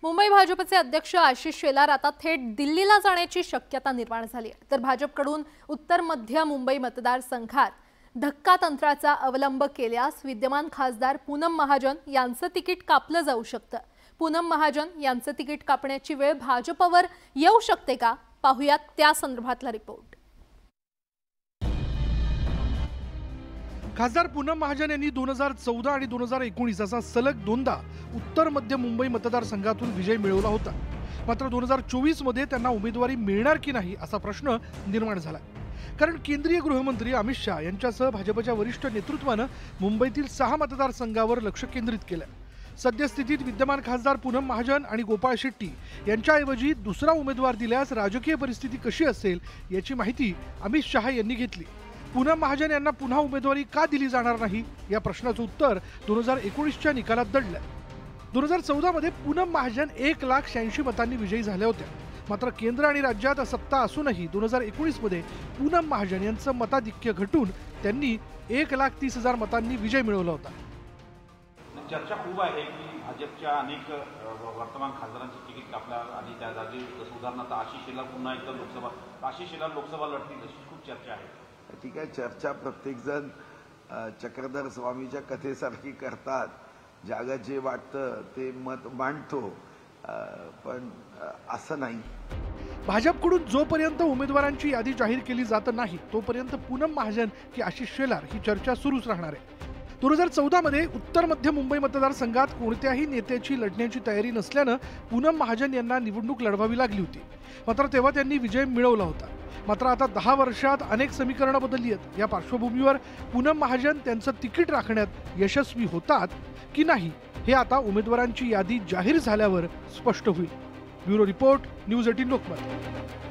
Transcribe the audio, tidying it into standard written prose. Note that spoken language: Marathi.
मुंबई भाजपचे अध्यक्ष आशिष शेलार आता थेट दिल्लीला जाण्याची शक्यता निर्माण झाली आहे। तर भाजपकडून उत्तर मध्य मुंबई मतदारसंघात धक्का तंत्राचा अवलंब केल्यास विद्यमान खासदार पूनम महाजन यांचं तिकीट कापलं जाऊ शकतं। पूनम महाजन यांचं तिकीट कापण्याची वेळ भाजपवर येऊ शकते का, पाहूयात त्या संदर्भातला रिपोर्ट। खासदार पूनम महाजन यांनी 2014 आणि 2019 असा सलग दोनदा उत्तर मध्य मुंबई मतदारसंघातून विजय मिळवला होता। मात्र 2024 मध्ये त्यांना उमेदवारी मिळणार की नाही असा प्रश्न निर्माण झाला, कारण केंद्रीय गृहमंत्री अमित शाह यांच्यासह भाजपच्या वरिष्ठ नेतृत्वाने मुंबईतील 6 मतदारसंघावर लक्ष केंद्रित केलं। सद्यस्थितीत विद्यमान खासदार पूनम महाजन आणि गोपाळ शेट्टी यांच्याऐवजी दुसरा उमेदवार दिल्यास राजकीय परिस्थिती कशी असेल याची माहिती अमित शाह यांनी घेतली। पूनम महाजन यांना पुन्हा उमेदवारी का दिली जाणार नाही या प्रश्नाचं उत्तर 2019च्या निकालात दडलं। 2014 मध्ये पूनम महाजन 1,86,000 मतांनी विजयी झाल्या होत्या। मात्र केंद्र आणि राज्यात सत्ता असूनही 2019 मध्ये पूनम महाजन यांचं मताधिक्य घटून त्यांनी 1,30,000 मतांनी विजय मिळवला होता। चर्चा खूप आहे की भाजपच्या अनेक वर्तमान खासदारांचे तिकीट कापणार आणि त्या जागी उदाहरणार्थ आशिष शेलार पुन्हा एकदा लोकसभा लढतील अशी खूप चर्चा आहे। ठीक आहे, चर्चा प्रत्येक जण चक्रधर स्वामीच्या कथेसारखी करतात, ज्याला जे वाटतं ते मत मांडतो, पण असं नाही। भाजपकडून जोपर्यंत उमेदवारांची यादी जाहीर केली जात नाही तोपर्यंत पूनम महाजन की आशिष शेलार ही चर्चा सुरूच राहणार आहे। 2014 मध्ये उत्तर मध्य मुंबई मतदारसंघात कोणत्याही नेत्याची लढण्याची तयारी नसल्यानं पूनम महाजन यांना निवडणूक लढवावी लागली होती। मात्र तेव्हा त्यांनी विजय मिळवला होता। मात्र आता 10 वर्षात अनेक समीकरणं बदलली आहेत। या पार्श्वभूमीवर पूनम महाजन त्यांचं तिकीट राखण्यात यशस्वी होतात की नाही हे आता उमेदवारांची यादी जाहीर झाल्यावर स्पष्ट होईल। Bureau report, news 18 Lokmat.